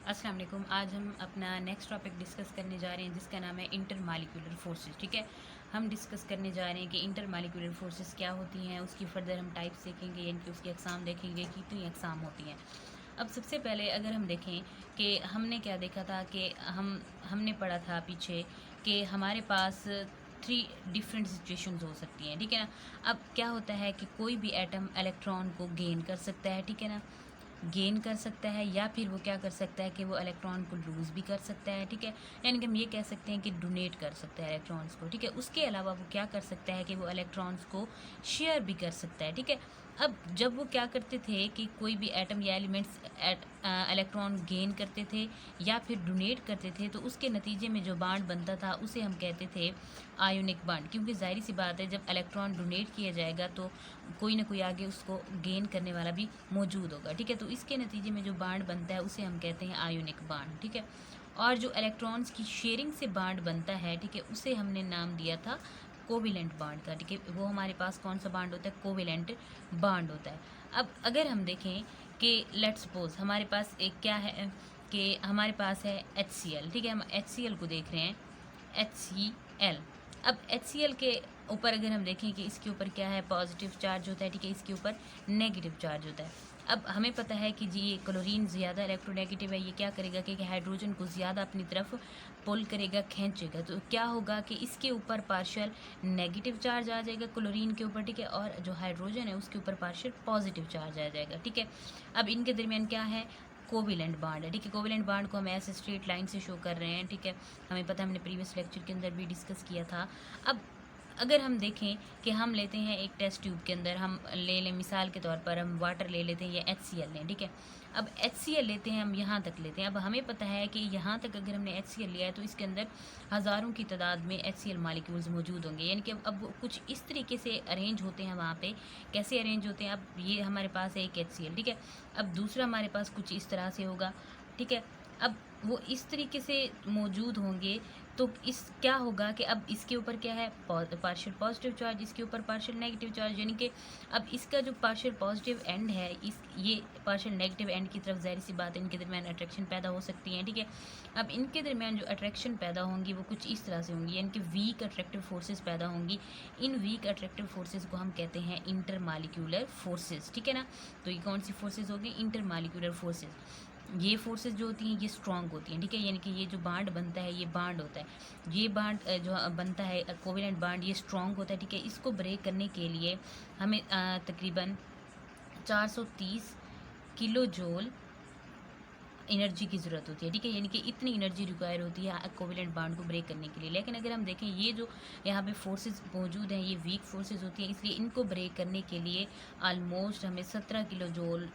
अस्सलाम वालेकुम। आज हम अपना नेक्स्ट टॉपिक डिस्कस करने जा रहे हैं जिसका नाम है इंटर मालिक्यूलर फोर्सेस। ठीक है, हम डिस्कस करने जा रहे हैं कि इंटर मालिक्यूलर फोर्सेस क्या होती हैं, उसकी फर्दर हम टाइप्स देखेंगे, यानी कि उसकी अकसाम देखेंगे, कितनी अकसाम होती हैं। अब सबसे पहले अगर हम देखें कि हमने क्या देखा था कि हमने पढ़ा था पीछे कि हमारे पास थ्री डिफरेंट सिचुएशंस हो सकती हैं। ठीक है ना। अब क्या होता है कि कोई भी एटम इलेक्ट्रॉन को गेन कर सकता है। ठीक है ना, गेन कर सकता है, या फिर वो क्या कर सकता है कि वो इलेक्ट्रॉन को लूज़ भी कर सकता है। ठीक है, यानी कि हम ये कह सकते हैं कि डोनेट कर सकता है इलेक्ट्रॉन्स को। ठीक है, उसके अलावा वो क्या कर सकता है कि वो इलेक्ट्रॉन्स को शेयर भी कर सकता है। ठीक है, अब जब वो क्या करते थे कि कोई भी एटम या एलिमेंट्स इलेक्ट्रॉन गेन करते थे या फिर डोनेट करते थे, तो उसके नतीजे में जो बांड बनता था उसे हम कहते थे आयोनिक बांड। क्योंकि जाहिर सी बात है, जब इलेक्ट्रॉन डोनेट किया जाएगा तो कोई ना कोई आगे उसको गेन करने वाला भी मौजूद होगा। ठीक है, तो इसके नतीजे में जो बांड बनता है उसे हम कहते हैं आयोनिक बांड। ठीक है, और जो इलेक्ट्रॉन्स की शेयरिंग से बांड बनता है, ठीक है, उसे हमने नाम दिया था कोविलेंट बांड का। ठीक है, वो हमारे पास कौन सा बांड होता है? कोविलेंट बांड होता है। अब अगर हम देखें कि लेट्स सपोज हमारे पास एक क्या है कि हमारे पास है HCl। ठीक है, हम HCl को देख रहे हैं, HCl। अब HCl के ऊपर अगर हम देखें कि इसके ऊपर क्या है, पॉजिटिव चार्ज होता है। ठीक है, इसके ऊपर नेगेटिव चार्ज होता है। अब हमें पता है कि जी ये क्लोरीन ज़्यादा इलेक्ट्रोनेगेटिव है, ये क्या करेगा कि हाइड्रोजन को ज़्यादा अपनी तरफ पुल करेगा, खींचेगा। तो क्या होगा कि इसके ऊपर पार्शियल नेगेटिव चार्ज आ जाएगा क्लोरीन के ऊपर। ठीक है, और जो हाइड्रोजन है उसके ऊपर पार्शियल पॉजिटिव चार्ज आ जाएगा। ठीक है, अब इनके दरमियान क्या है? कोविलेंट बांड है। ठीक है, कोविलेंट बांड को हम ऐसे स्ट्रेट लाइन से शो कर रहे हैं। ठीक है, हमें पता है, हमने प्रीवियस लेक्चर के अंदर भी डिस्कस किया था। अब अगर हम देखें कि हम लेते हैं एक टेस्ट ट्यूब के अंदर, हम ले लें मिसाल के तौर पर, हम वाटर ले लेते हैं या HCl लें। ठीक है, अब HCl लेते हैं, हम यहाँ तक लेते हैं। अब हमें पता है कि यहाँ तक अगर हमने HCl लिया है तो इसके अंदर हज़ारों की तादाद में HCl मालिक्यूल्स मौजूद होंगे। यानी कि अब वो कुछ इस तरीके से अरेंज होते हैं वहाँ पे। कैसे अरेंज होते हैं? अब ये हमारे पास है एक HCl। ठीक है, अब दूसरा हमारे पास कुछ इस तरह से होगा। ठीक है, अब वो इस तरीके से मौजूद होंगे, तो इस क्या होगा कि अब इसके ऊपर क्या है, पार्शियल पॉजिटिव चार्ज, इसके ऊपर पार्शियल नेगेटिव चार्ज। यानी कि अब इसका जो पार्शियल पॉजिटिव एंड है, इस ये पार्शियल नेगेटिव एंड की तरफ जाहिर सी बात है इनके दरमियान अट्रैक्शन पैदा हो सकती है। ठीक है, अब इनके दरमियान जो अट्रैक्शन पैदा होंगी वो कुछ इस तरह से होंगी, यानी कि वीक अट्रैक्टिव फोर्सेस पैदा होंगी। इन वीक अट्रैक्टिव फोर्सेस को हम कहते हैं इंटर मालिक्यूलर फोर्सेस। ठीक है ना, तो ये कौन सी फोर्सेस होगी? Inter molecular forces. ये फोर्सेस जो होती हैं ये स्ट्रांग होती हैं। ठीक है, यानी कि ये जो बांड बनता है, ये बांड होता है, ये बांड जो बनता है कोवेलेंट बांड, ये स्ट्रांग होता है। ठीक है, इसको ब्रेक करने के लिए हमें तकरीबन 430 किलो जूल एनर्जी की ज़रूरत होती है। ठीक है, यानी कि इतनी एनर्जी रिक्वायर होती है कोवेलेंट बांड को ब्रेक करने के लिए। लेकिन अगर हम देखें, ये जो यहाँ पे फोर्सेस मौजूद हैं ये वीक फोर्सेस होती हैं, इसलिए इनको ब्रेक करने के लिए आलमोस्ट हमें 17 किलो जूल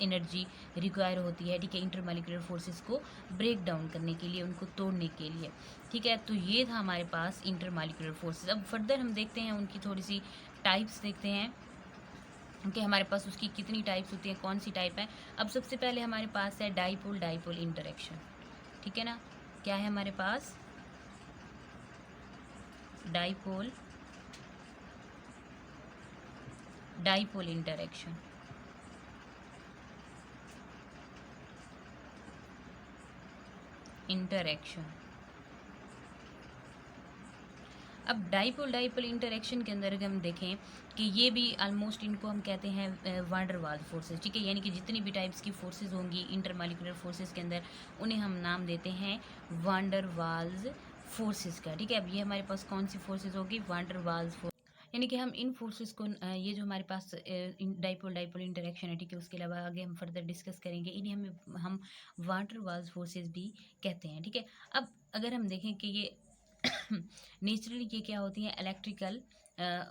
एनर्जी रिक्वायर होती है। ठीक है, इंटरमॉलिक्यूलर फोर्सेस को ब्रेक डाउन करने के लिए, उनको तोड़ने के लिए। ठीक है, तो ये था हमारे पास इंटरमॉलिक्यूलर फोर्सेस। अब फर्दर हम देखते हैं उनकी थोड़ी सी टाइप्स देखते हैं कि हमारे पास उसकी कितनी टाइप्स होती हैं, कौन सी टाइप है। अब सबसे पहले हमारे पास है डाइपोल डाइपोल इंटरेक्शन। ठीक है ना, क्या है हमारे पास? Dipole dipole interaction. इंटरेक्शन अब डाइपोल डाइपोल इंटरेक्शन के अंदर अगर हम देखें कि ये भी ऑलमोस्ट इनको हम कहते हैं वांडर वाल्स फोर्सेस। ठीक है, यानी कि जितनी भी टाइप्स की फोर्सेस होंगी इंटरमॉलिक्यूलर फोर्सेस के अंदर, उन्हें हम नाम देते हैं वांडर वाल्स फोर्सेस का। ठीक है, अब ये हमारे पास कौन सी फोर्सेस होगी? Van der Waals force. यानी कि हम इन फोर्सेस को ये जो हमारे पास डाइपोल डाइपोल इंटरेक्शन है, ठीक है, उसके अलावा आगे हम फर्दर डिस्कस करेंगे, इन्हें हम वांडर वाल्स फोर्सेस भी कहते हैं। ठीक है, अब अगर हम देखें कि ये नेचुरली ये क्या होती हैं? इलेक्ट्रिकल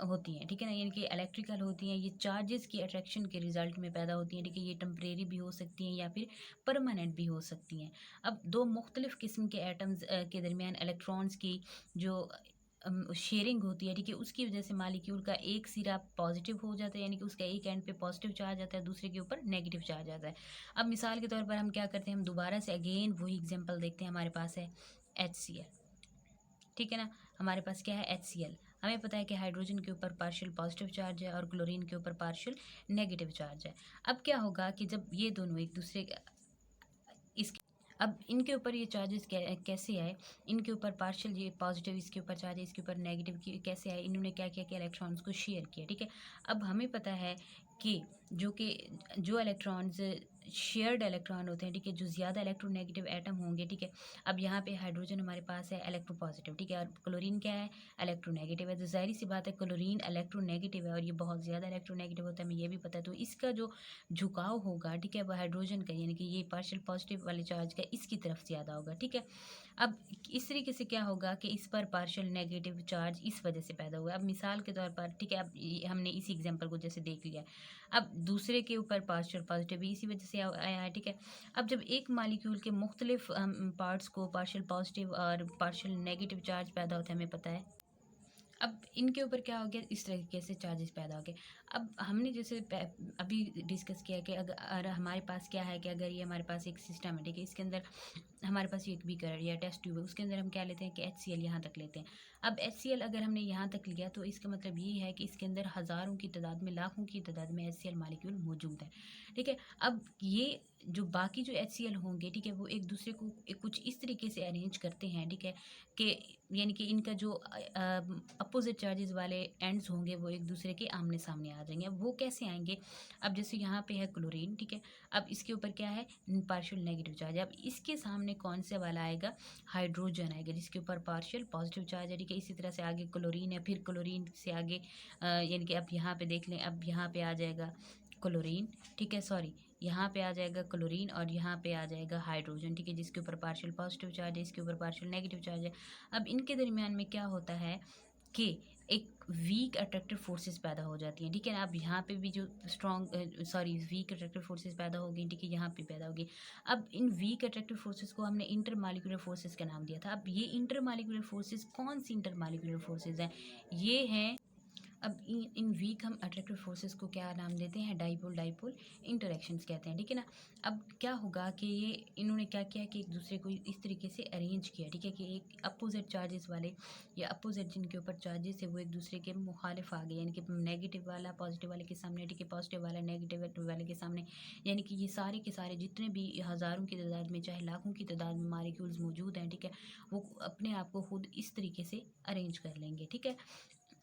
होती हैं। ठीक है ना, यानी कि इलेक्ट्रिकल होती हैं, ये चार्जेस की अट्रैक्शन के रिजल्ट में पैदा होती हैं। ठीक है, ये टेम्परेरी भी हो सकती हैं या फिर परमानेंट भी हो सकती हैं। अब दो मुख्तलिफ किस्म के एटम्स के दरमियान इलेक्ट्रॉन्स की जो शेयरिंग होती है, ठीक है, उसकी वजह से मालिक्यूल का एक सिरा पॉजिटिव हो जाता है, यानी कि उसका एक एंड पे पॉजिटिव चार्ज आता है, दूसरे के ऊपर नेगेटिव चार्ज आता है। अब मिसाल के तौर पर हम क्या करते हैं, हम दोबारा से अगेन वही एग्जांपल देखते हैं। हमारे पास है HCl। ठीक है ना, हमारे पास क्या है? HCl। हमें पता है कि हाइड्रोजन के ऊपर पार्शियल पॉजिटिव चार्ज है और क्लोरीन के ऊपर पार्शियल नेगेटिव चार्ज है। अब क्या होगा कि जब ये दोनों एक दूसरे अब इनके ऊपर ये चार्जेस कैसे आए, इनके ऊपर पार्शियल ये पॉजिटिव, इसके ऊपर चार्ज है, इसके ऊपर नेगेटिव कैसे आए, इन्होंने क्या किया कि इलेक्ट्रॉन्स को शेयर किया, ठीक है। अब हमें पता है कि जो इलेक्ट्रॉन्स शेयर्ड इलेक्ट्रॉन होते हैं, ठीक है, जो ज़्यादा इलेक्ट्रोनेगेटिव एटम होंगे, ठीक है। अब यहाँ पे हाइड्रोजन हमारे पास है इलेक्ट्रोपॉजिटिव, ठीक है, और क्लोरीन क्या है, इलेक्ट्रोनेगेटिव है। तो जाहिर सी बात है क्लोरीन इलेक्ट्रोनेगेटिव है और ये बहुत ज़्यादा इलेक्ट्रोनेगेटिव होता है, हमें ये भी पता है। तो इसका जो झुकाव होगा, ठीक है, वो हाइड्रोजन का यानी कि ये पार्शियल पॉजिटिव वाले चार्ज का इसकी तरफ ज़्यादा होगा, ठीक है। अब इस तरीके से क्या होगा कि इस पर पार्शियल नेगेटिव चार्ज इस वजह से पैदा हुआ। अब मिसाल के तौर पर, ठीक है, अब हमने इसी एग्जांपल को जैसे देख लिया, अब दूसरे के ऊपर पार्शियल पॉजिटिव भी इसी वजह से आया है, ठीक है। अब जब एक मालिक्यूल के मुख्तलिफ पार्ट्स को पार्शियल पॉजिटिव और पार्शियल नेगेटिव चार्ज पैदा होता है, हमें पता है। अब इनके ऊपर क्या हो गया, इस तरीके से चार्जेस पैदा हो गए। अब हमने जैसे अभी डिस्कस किया कि अगर हमारे पास क्या है कि अगर ये हमारे पास एक सिस्टम है, ठीक है, इसके अंदर हमारे पास एक बीकर या टेस्ट ट्यूब है, उसके अंदर हम क्या लेते हैं कि HCl यहाँ तक लेते हैं। अब HCl अगर हमने यहाँ तक लिया तो इसका मतलब ये है कि इसके अंदर हज़ारों की तादाद में, लाखों की तादाद में HCl मालिक्यूल मौजूद है, ठीक है। अब ये जो बाकी जो HCl होंगे, ठीक है, वो एक दूसरे को कुछ इस तरीके से अरेंज करते हैं, ठीक है, कि यानी कि इनका जो अपोजिट चार्जेस वाले एंड्स होंगे वो एक दूसरे के आमने सामने आ जाएंगे। अब वो कैसे आएंगे, अब जैसे यहाँ पे है क्लोरीन, ठीक है, अब इसके ऊपर क्या है, पार्शियल नेगेटिव चार्ज है। अब इसके सामने कौन से वाला आएगा, हाइड्रोजन आएगा, जिसके ऊपर पार्शियल पॉजिटिव चार्ज है, ठीक है। इसी तरह से आगे क्लोरीन है, फिर क्लोरीन से आगे यानी कि अब यहाँ पे देख लें, अब यहाँ पे आ जाएगा क्लोरीन, ठीक है, सॉरी, यहाँ पे आ जाएगा क्लोरीन और यहाँ पे आ जाएगा हाइड्रोजन, ठीक है, जिसके ऊपर पार्शियल पॉजिटिव चार्ज है, इसके ऊपर पार्शियल नेगेटिव चार्ज है। अब इनके दरमियान में क्या होता है कि एक वीक अट्रैक्टिव फोर्सेस पैदा हो जाती हैं, ठीक है ना। अब यहाँ पे भी जो वीक अट्रैक्टिव फोर्सेस पैदा हो गई, ठीक है, यहाँ पे पैदा होगी। अब इन वीक अट्रैक्टिव फोर्सेस को हमने इंटरमालिक्यूलर फोर्सेस का नाम दिया था। अब ये इंटरमालिक्यूलर फोर्सेस कौन सी इंटरमालिक्यूलर फोर्सेस हैं, ये हैं, अब इन वीक हम अट्रैक्टिव फोर्सेस को क्या नाम देते हैं, डाइपोल डाइपोल इंटरेक्शंस कहते हैं, ठीक है ना। अब क्या होगा कि ये इन्होंने क्या किया कि एक दूसरे को इस तरीके से अरेंज किया, ठीक है, कि एक अपोजिट चार्जेस वाले या अपोजिट जिनके ऊपर चार्जेस है वो एक दूसरे के मुखालिफ आ गए, यानी कि नेगेटिव वाला पॉजिटिव वाले के सामने, ठीक है, पॉजिटिव वाला नेगेटिव वाले के सामने, यानी कि ये सारे के सारे जितने भी हज़ारों की तादाद में चाहे लाखों की तादाद में मालिक्यूल्स मौजूद हैं, ठीक है, वो अपने आप को खुद इस तरीके से अरेंज कर लेंगे, ठीक है।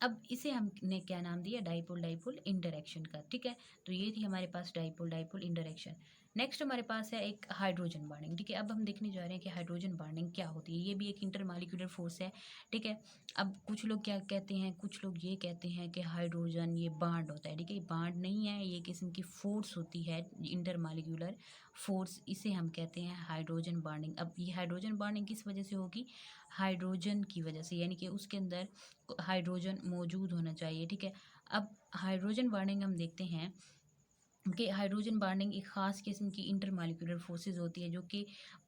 अब इसे हमने क्या नाम दिया, डाइपोल डाइपोल इंटरेक्शन का, ठीक है। तो ये थी हमारे पास डाइपोल डाइपोल इंटरेक्शन। नेक्स्ट हमारे पास है एक हाइड्रोजन बॉन्डिंग, ठीक है। अब हम देखने जा रहे हैं कि हाइड्रोजन बॉन्डिंग क्या होती है, ये भी एक इंटरमालिक्यूलर फोर्स है, ठीक है। अब कुछ लोग क्या कहते हैं, कुछ लोग ये कहते हैं कि हाइड्रोजन ये बॉन्ड होता है, ठीक है, बॉन्ड नहीं है, ये किस्म की फोर्स होती है, इंटरमालिक्यूलर फोर्स, इसे हम कहते हैं हाइड्रोजन बॉन्डिंग। अब ये हाइड्रोजन बॉन्डिंग किस वजह से होगी, हाइड्रोजन की वजह से, यानी कि उसके अंदर हाइड्रोजन मौजूद होना चाहिए, ठीक है। अब हाइड्रोजन बॉन्डिंग हम देखते हैं कि हाइड्रोजन बॉन्डिंग एक ख़ास किस्म की इंटरमालिक्यूलर फोर्सेस होती है जो कि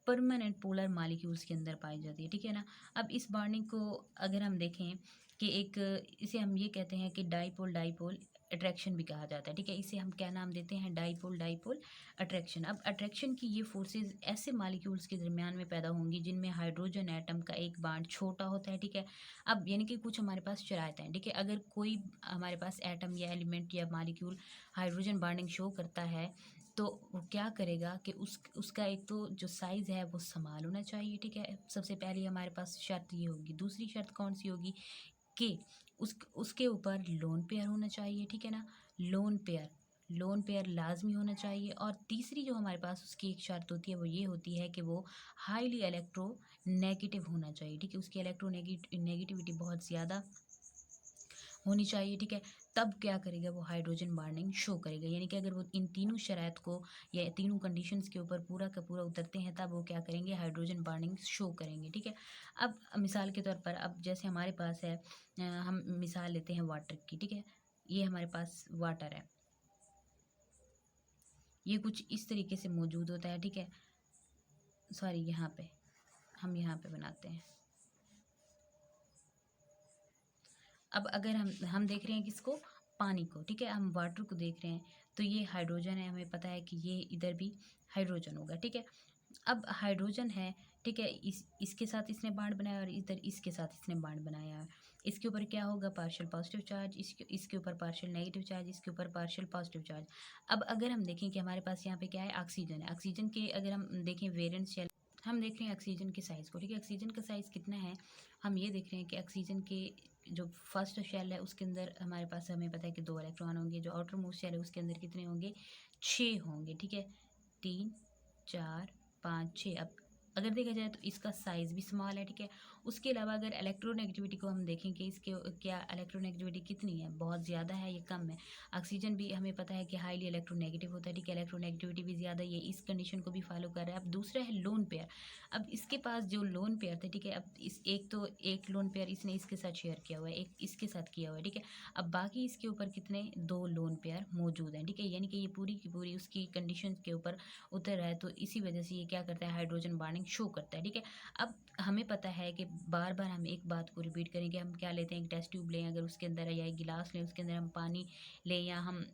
परमानेंट पोलर मालिक्यूल्स के अंदर पाई जाती है, ठीक है ना। अब इस बॉन्डिंग को अगर हम देखें कि एक इसे हम ये कहते हैं कि डाइपोल डाइपोल अट्रैक्शन भी कहा जाता है, ठीक है, इसे हम क्या नाम देते हैं, डाइपोल डाइपोल अट्रैक्शन। अब अट्रैक्शन की ये फोर्सेस ऐसे मालिक्यूल्स के दरमियान में पैदा होंगी जिनमें हाइड्रोजन एटम का एक बॉन्ड छोटा होता है, ठीक है। अब यानी कि कुछ हमारे पास शरायत हैं, ठीक है, अगर कोई हमारे पास एटम या एलिमेंट या मालिक्यूल हाइड्रोजन बॉन्डिंग शो करता है तो वो क्या करेगा कि उसका एक तो जो साइज़ है वो समान होना चाहिए, ठीक है, सबसे पहले हमारे पास शर्त ये होगी। दूसरी शर्त कौन सी होगी कि उसके ऊपर लोन पेयर होना चाहिए, ठीक है ना, लोन पेयर लाजमी होना चाहिए। और तीसरी जो हमारे पास उसकी एक शर्त होती है वो ये होती है कि वो हाईली इलेक्ट्रो नेगेटिव होना चाहिए, ठीक है, उसकी इलेक्ट्रो नेगेटिविटी बहुत ज़्यादा होनी चाहिए, ठीक है। तब क्या करेगा, वो हाइड्रोजन बॉन्डिंग शो करेगा, यानी कि अगर वो इन तीनों शराइत को या तीनों कंडीशंस के ऊपर पूरा का पूरा उतरते हैं तब वो क्या करेंगे, हाइड्रोजन बॉन्डिंग शो करेंगे, ठीक है। अब मिसाल के तौर पर अब जैसे हमारे पास है हम मिसाल लेते हैं वाटर की, ठीक है, ये हमारे पास वाटर है, ये कुछ इस तरीके से मौजूद होता है, ठीक है, सॉरी यहाँ पे हम यहाँ पे बनाते हैं। अब अगर हम देख रहे हैं किसको, पानी को, ठीक है, हम वाटर को देख रहे हैं तो ये हाइड्रोजन है, हमें पता है कि ये इधर भी हाइड्रोजन होगा, ठीक है। अब हाइड्रोजन है, ठीक है, इसके साथ इसने बॉन्ड बनाया और इधर इसके साथ इसने बॉन्ड बनाया है। इसके ऊपर क्या होगा, पार्शियल पॉजिटिव चार्ज, इसके ऊपर पार्शियल नेगेटिव चार्ज, इसके ऊपर पार्शियल पॉजिटिव चार्ज। अब अगर हम देखें कि हमारे पास यहाँ पे क्या है, ऑक्सीजन है, ऑक्सीजन के अगर हम देखें वेरिएंट्स हम देख रहे हैं ऑक्सीजन के साइज़ को, ठीक है। ऑक्सीजन का साइज़ कितना है, हम ये देख रहे हैं कि ऑक्सीजन के जो फर्स्ट शेल है उसके अंदर हमारे पास हमें पता है कि 2 इलेक्ट्रॉन होंगे। जो आउटर मोस्ट शेल है उसके अंदर कितने होंगे, 6 होंगे, ठीक है। 3 4 5 6। अब अगर देखा जाए तो इसका साइज़ भी स्मॉल है, ठीक है। उसके अलावा अगर इलेक्ट्रोनेगेटिविटी को हम देखें कि इसके क्या इलेक्ट्रोनेगेटिविटी कितनी है, बहुत ज़्यादा है या कम है। ऑक्सीजन भी हमें पता है कि हाईली इलेक्ट्रोनेगेटिव होता है, ठीक है। इलेक्ट्रोनेगेटिविटी भी ज़्यादा, ये इस कंडीशन को भी फॉलो कर रहा है। अब दूसरा है लोन पेयर। अब इसके पास जो लोन पेयर थे, ठीक है। अब इस एक लोन पेयर इसने इसके साथ शेयर किया हुआ है, एक इसके साथ किया हुआ है, ठीक है। अब बाकी इसके ऊपर कितने, 2 लोन पेयर मौजूद हैं, ठीक है। यानी कि ये पूरी की पूरी उसकी कंडीशन के ऊपर उतर रहा है, तो इसी वजह से ये क्या करता है, हाइड्रोजन बॉन्डिंग शो करता है, ठीक है। अब हमें पता है कि बार बार हम एक बात को रिपीट करेंगे। हम क्या लेते हैं, एक टेस्ट ट्यूब लें, अगर उसके अंदर या एक गिलास लें, उसके अंदर हम पानी लें या हम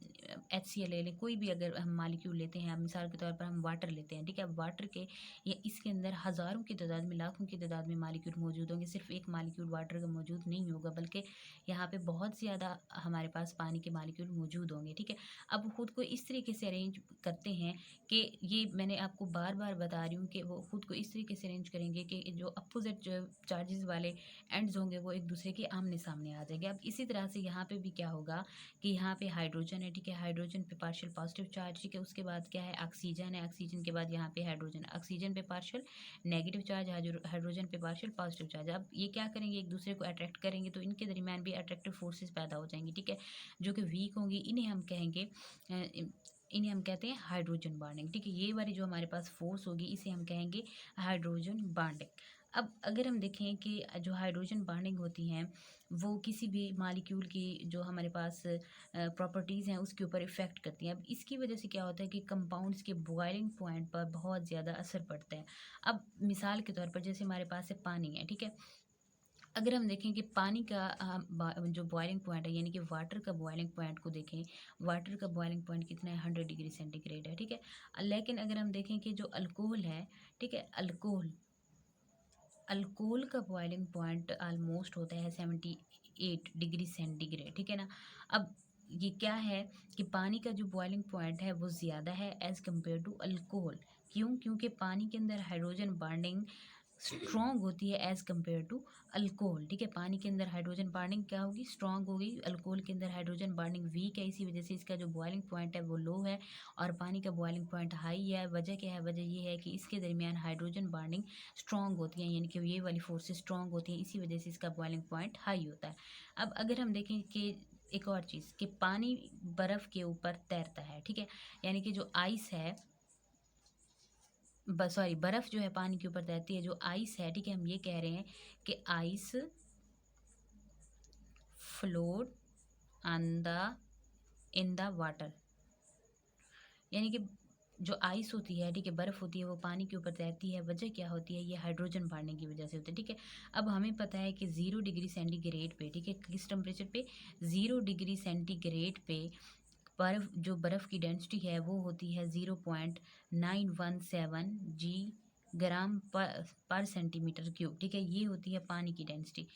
HCl ले लें, कोई भी अगर हम मालिक्यूल लेते हैं, मिसाल के तौर पर हम वाटर लेते हैं, ठीक है। वाटर के या इसके अंदर हज़ारों की तादाद में, लाखों की तादाद में मालिक्यूल मौजूद होंगे। सिर्फ एक मालिक्यूल वाटर का मौजूद नहीं होगा, बल्कि यहाँ पे बहुत ज़्यादा हमारे पास पानी के मालिक्यूल मौजूद होंगे, ठीक है। अब खुद को इस तरीके से अरेंज करते हैं कि ये मैंने आपको बार बार बता रही हूँ कि वो खुद को इस तरीके से अरेंज करेंगे कि जो अपोजिट जो चार्जेस वाले एंड्स होंगे वो एक दूसरे के आमने सामने आ जाएंगे। अब इसी तरह से यहाँ पे भी क्या होगा कि यहाँ पे हाइड्रोजन है, ठीक है। हाइड्रोजन पे पार्शियल पॉजिटिव चार्ज, ठीक है। उसके बाद क्या है, ऑक्सीजन है। ऑक्सीजन के बाद यहाँ पे हाइड्रोजन, ऑक्सीजन पे पार्शियल नेगेटिव चार्ज, हाइड्रोजन पे पार्शियल पॉजिटिव चार्ज। अब ये क्या करेंगे, एक दूसरे को अट्रैक्ट करेंगे, तो इनके दरमियान भी अट्रैक्टिव फोर्सेस पैदा हो जाएंगी, ठीक है। जो कि वीक होंगी, इन्हें हम कहेंगे इन्हें हम कहते हैं हाइड्रोजन बॉन्डिंग, ठीक है। ये वाली जो हमारे पास फोर्स होगी इसे हम कहेंगे हाइड्रोजन बॉन्डिंग। अब अगर हम देखें कि जो हाइड्रोजन बॉन्डिंग होती हैं वो किसी भी मालिक्यूल की जो हमारे पास प्रॉपर्टीज़ हैं उसके ऊपर इफ़ेक्ट करती हैं। अब इसकी वजह से क्या होता है कि कंपाउंड्स के बॉइलिंग पॉइंट पर बहुत ज़्यादा असर पड़ता है। अब मिसाल के तौर पर जैसे हमारे पास है पानी है, ठीक है। अगर हम देखें कि पानी का जो बॉइलिंग पॉइंट है, यानी कि वाटर का बॉइलिंग पॉइंट को देखें, वाटर का बॉइलिंग पॉइंट कितना है, 100 डिग्री सेंटीग्रेड है, ठीक है। लेकिन अगर हम देखें कि जो अल्कोहल है, ठीक है, अल्कोहल अल्कोहल का बॉइलिंग पॉइंट ऑलमोस्ट होता है 78 डिग्री सेंटीग्रेड, ठीक है ना। अब ये क्या है कि पानी का जो बॉइलिंग पॉइंट है वो ज़्यादा है एज़ कम्पेयर टू अल्कोहल। क्यों, क्योंकि पानी के अंदर हाइड्रोजन बॉन्डिंग स्ट्रॉन्ग होती है एज़ कम्पेयर टू अल्कोहल, ठीक है। पानी के अंदर हाइड्रोजन बॉन्डिंग क्या होगी, स्ट्रॉन्ग होगी। अल्कोहल के अंदर हाइड्रोजन बॉन्डिंग वीक है, इसी वजह से इसका जो बॉइलिंग पॉइंट है वो लो है और पानी का बॉइलिंग पॉइंट हाई है। वजह क्या है, वजह ये है कि इसके दरमियान हाइड्रोजन बॉन्डिंग स्ट्रॉन्ग होती हैं, यानी कि ये वाली फोर्सेस स्ट्रॉन्ग होती हैं, इसी वजह से इसका बॉइलिंग पॉइंट हाई होता है। अब अगर हम देखें कि एक और चीज़ कि पानी बर्फ़ के ऊपर तैरता है, ठीक है। यानी कि जो आइस है, सॉरी, बर्फ़ जो है पानी के ऊपर तैरती है, जो आइस है, ठीक है। हम ये कह रहे हैं कि ice float on the in the water, यानी कि जो आइस होती है, ठीक है, बर्फ़ होती है, वो पानी के ऊपर तैरती है। वजह क्या होती है, ये हाइड्रोजन बढ़ने की वजह से होती है, ठीक है। अब हमें पता है कि 0 डिग्री सेंटीग्रेड पे, ठीक है, किस टेम्परेचर पे, 0 डिग्री सेंटीग्रेड पे बर्फ़ की डेंसिटी है वो होती है 0.917 जी ग्राम पर सेंटीमीटर क्यूब, ठीक है। ये होती है पानी की डेंसिटी,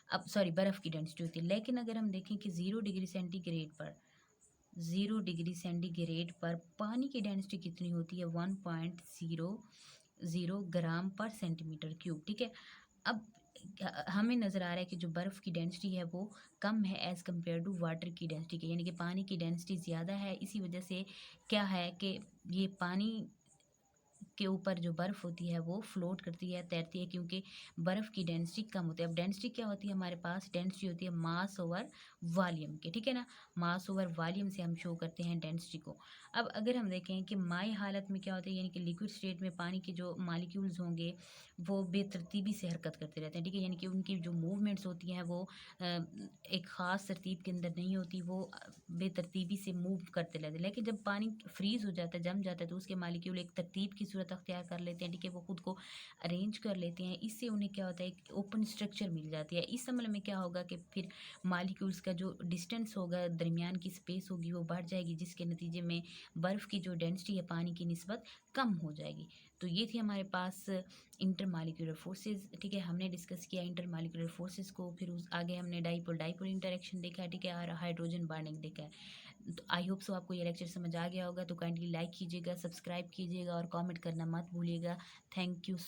अब सॉरी बर्फ़ की डेंसिटी होती है। लेकिन अगर हम देखें कि 0 डिग्री सेंटीग्रेड पर पानी की डेंसिटी कितनी होती है, 1.00 ग्राम पर सेंटीमीटर क्यूब, ठीक है। अब हमें नज़र आ रहा है कि जो बर्फ़ की डेंसिटी है वो कम है एज़ कम्पेयर टू वाटर की डेंसिटी के, यानी कि पानी की डेंसिटी ज़्यादा है। इसी वजह से क्या है कि ये पानी के ऊपर जो बर्फ़ होती है वो फ्लोट करती है, तैरती है, क्योंकि बर्फ़ की डेंसिटी कम होती है। अब डेंसिटी क्या होती है हमारे पास, डेंसिटी होती है मास ओवर वॉल्यूम के, ठीक है ना। मास ओवर वॉल्यूम से हम शो करते हैं डेंसिटी को। अब अगर हम देखें कि माई हालत में क्या होता है, यानी कि लिक्विड स्टेट में पानी के जो मालिक्यूल्स होंगे वो बेतरतीबी से हरकत करते रहते हैं, ठीक है। यानी कि उनकी जो मूवमेंट्स होती हैं वो एक ख़ास तरतीब के अंदर नहीं होती, वो बेतरतीबी से मूव करते रहते हैं। लेकिन जब पानी फ्रीज़ हो जाता है, जम जाता है, तो उसके मालिक्यूल एक तरतीब की सूरत अख्तियार कर लेते हैं, ठीक है। वो खुद को अरेंज कर लेते हैं, इससे उन्हें क्या होता है, एक ओपन स्ट्रक्चर मिल जाती है। इस अमल में क्या होगा कि फिर मालिक्यूल्स का जो डिस्टेंस होगा, दरमियान की स्पेस होगी वो बढ़ जाएगी, जिसके नतीजे में बर्फ़ की जो डेंसिटी है पानी की निस्बत कम हो जाएगी। तो ये थी हमारे पास इंटर मालिक्यूलर फोर्सेस, ठीक है। हमने डिस्कस किया इंटर मालिक्यूलर फोर्सेस को, फिर उस आगे हमने डाइपोल डाइपोल इंटरेक्शन देखा है, ठीक है, और हाइड्रोजन बॉन्डिंग देखा है। तो आई होप सो आपको ये लेक्चर समझ आ गया होगा। तो काइंडली लाइक कीजिएगा, सब्सक्राइब कीजिएगा और कमेंट करना मत भूलिएगा। Thank you.